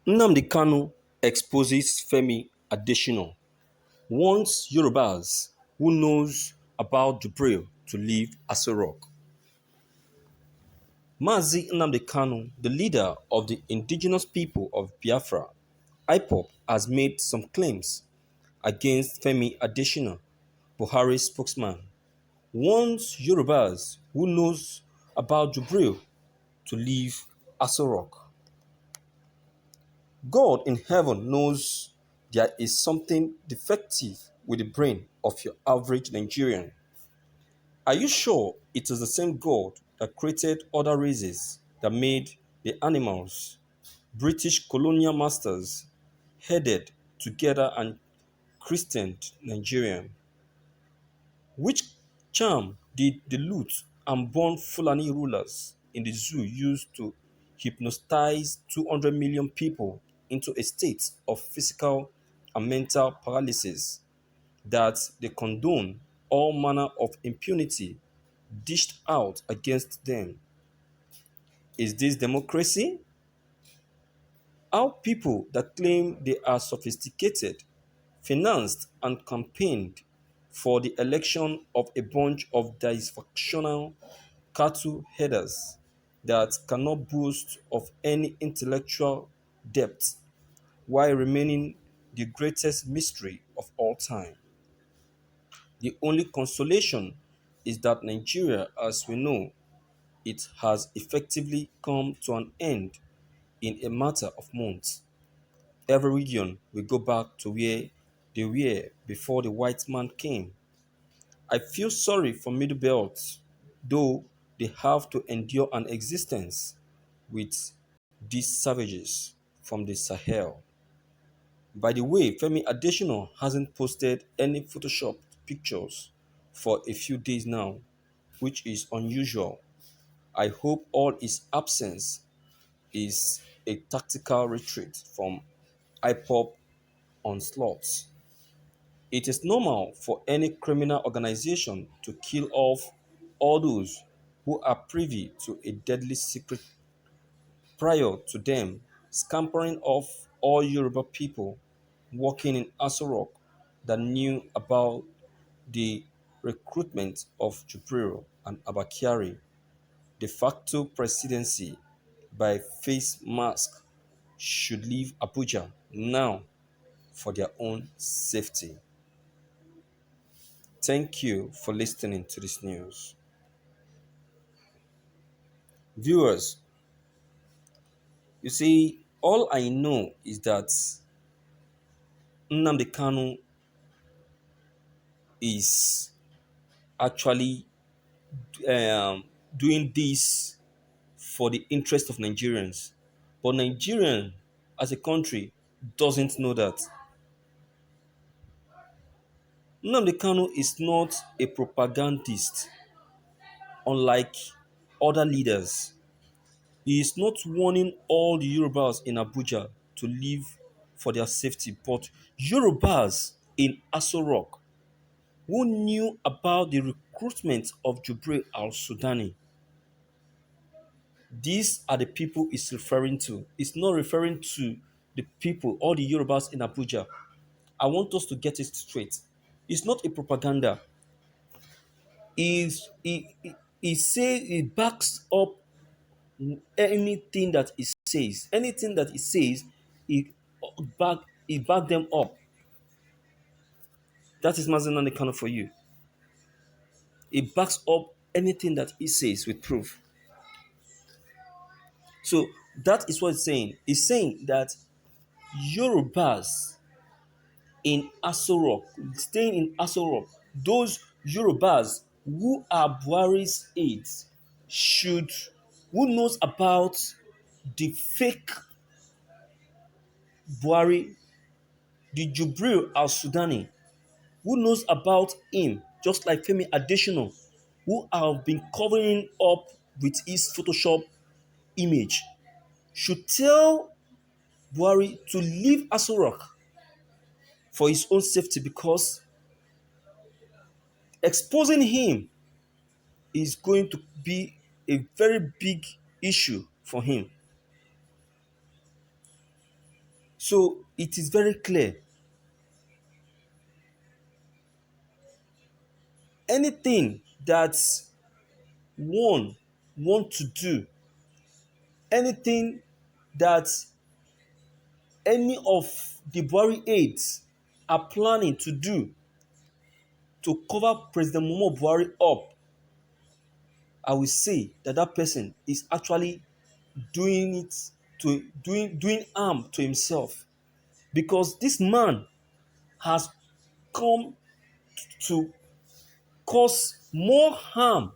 Nnamdi Kanu exposes Femi Adesina, warns Yorubas who knows about Jubrile to leave Aso Rock. Mazi Nnamdi Kanu, the leader of the indigenous people of Biafra, IPOB, has made some claims against Femi Adesina, Buhari's spokesman, warns Yorubas who knows about Jubrile to leave Aso Rock. God in heaven knows there is something defective with the brain of your average Nigerian. Are you sure it is the same God that created other races that made the animals British colonial masters headed together and christened Nigerian? Which charm did the loot and born Fulani rulers in the zoo use to hypnotize 200 million people into a state of physical and mental paralysis that they condone all manner of impunity dished out against them? Is this democracy? How people that claim they are sophisticated financed and campaigned for the election of a bunch of dysfunctional cattle headers that cannot boast of any intellectual depth while remaining the greatest mystery of all time. The only consolation is that Nigeria, as we know, it has effectively come to an end in a matter of months. Every region will go back to where they were before the white man came. I feel sorry for Middle Belt, though they have to endure an existence with these savages from the Sahel. By the way, Femi Adesina hasn't posted any photoshopped pictures for a few days now, which is unusual. I hope all his absence is a tactical retreat from IPOP onslaughts. It is normal for any criminal organization to kill off all those who are privy to a deadly secret prior to them scampering off all Yoruba people working in Aso Rock that knew about the recruitment of Jubrile and Abakari de facto presidency by face mask should leave Abuja now for their own safety. Thank you for listening to this news. Viewers, you see, all I know is that Nnamdi Kanu is actually doing this for the interest of Nigerians. But Nigerian as a country doesn't know that. Nnamdi Kanu is not a propagandist, unlike other leaders. He is not warning all the Yorubas in Abuja to leave for their safety, but Yorubas in Aso Rock who knew about the recruitment of Jubre al-Sudani. These are the people he's referring to. It's not referring to the people, all the Yorubas in Abuja. I want us to get it straight. It's not a propaganda. He says he backs up anything that he says. Anything that he says, he back he back them up. That is Mazen Kano for you. He backs up anything that he says with proof. So that is what it's saying. It's saying that Yorubas in Aso Rock, staying in Aso Rock, those Yorubas who are Buhari's aides should, who knows about the fake Buhari, the Jubril al-Sudani, who knows about him, just like Femi Adesina, who have been covering up with his Photoshop image, should tell Buhari to leave Aso Rock for his own safety because exposing him is going to be a very big issue for him. So it is very clear. Anything that one want to do, anything that any of the Buhari aides are planning to do to cover President Muhammadu Buhari up, I will say that that person is actually doing it to doing harm to himself, because this man has come to cause more harm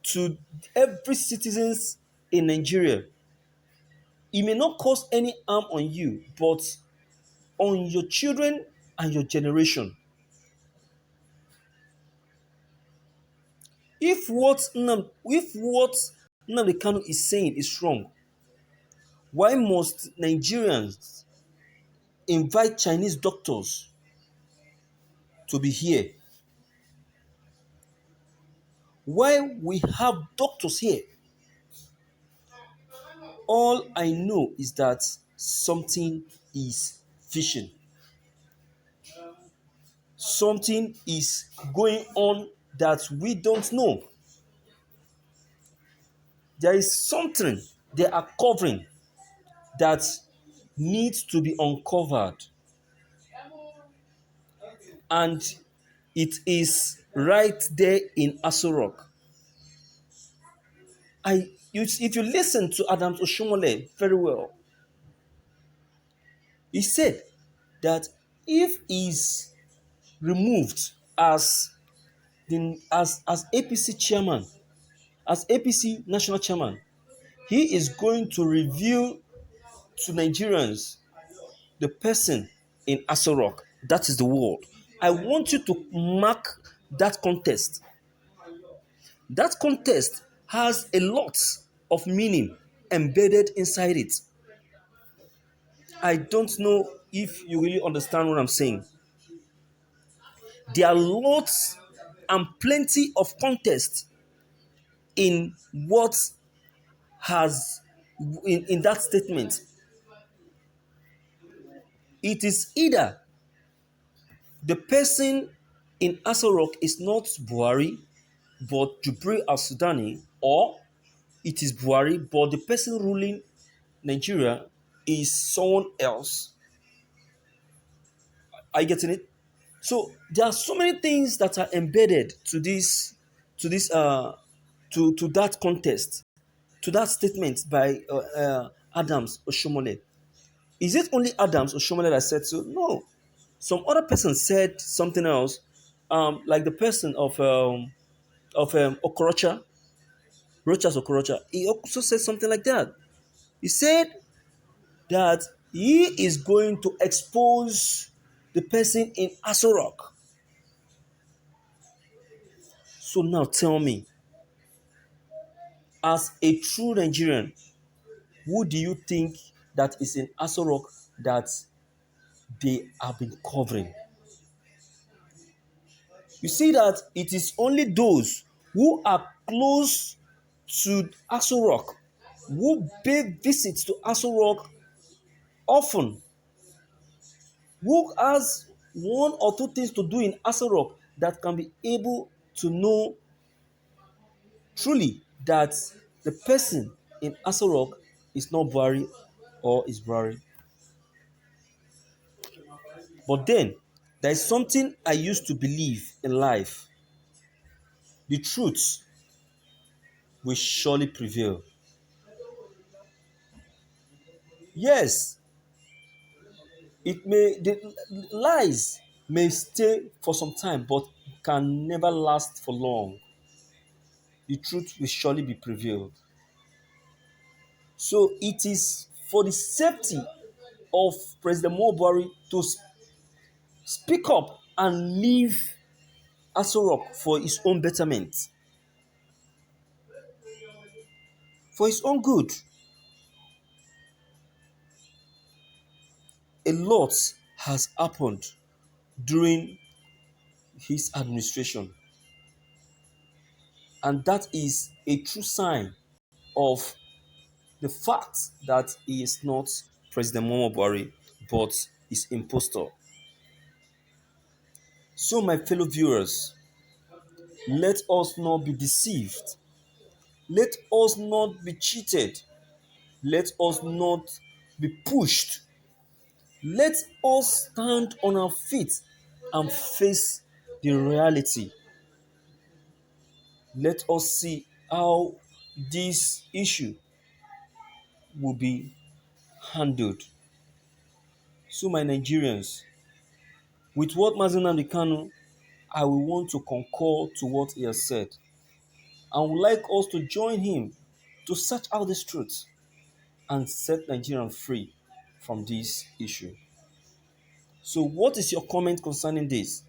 to every citizens in Nigeria. It may not cause any harm on you, but on your children and your generation. If what Nnamdi Kanu is saying is wrong, why must Nigerians invite Chinese doctors to be here? Why we have doctors here? All I know is that something is fishing. Something is going on that we don't know. There is something they are covering that needs to be uncovered, and it is right there in Aso Rock. If you listen to Adams Oshomole very well, he said that if he's removed as APC chairman, as APC national chairman, he is going to reveal to Nigerians the person in Aso Rock. That is the world. I want you to mark that contest. That contest has a lot of meaning embedded inside it. I don't know if you really understand what I'm saying. There are lots and plenty of context in what has in that statement. It is either the person in Aso Rock is not Buhari but Jubrile al-Sudani, or it is Buhari but the person ruling Nigeria is someone else. Are you getting it? So there are so many things that are embedded to this to that contest, to that statement by Adams Oshomole. Is it only Adams Oshomole that said so? No. Some other person said something else, like the person of Okorocha, Rochas Okorocha. He also said something like that. He said that he is going to expose the person in Aso Rock. So now tell me, as a true Nigerian, who do you think that is in Aso Rock that they have been covering? You see that it is only those who are close to Aso Rock, who pay visits to Aso Rock often, who has one or two things to do in Aso Rock, that can be able to know truly that the person in Aso Rock is not Buhari or is Buhari. But then, there is something I used to believe in life. The truth will surely prevail. Yes, the lies may stay for some time, but can never last for long. The truth will surely be prevailed. So it is for the safety of President Buhari to speak up and leave Aso Rock for his own betterment, for his own good. A lot has happened during his administration, and that is a true sign of the fact that he is not President Muhammadu Buhari but is impostor. So, my fellow viewers, let us not be deceived. Let us not be cheated. Let us not be pushed. Let us stand on our feet and face the reality. Let us see how this issue will be handled. So, my Nigerians, with what Mazi Nnamdi Kanu, I will want to concur to what he has said. I would like us to join him to search out this truth and set Nigerians free from this issue. So, what is your comment concerning this?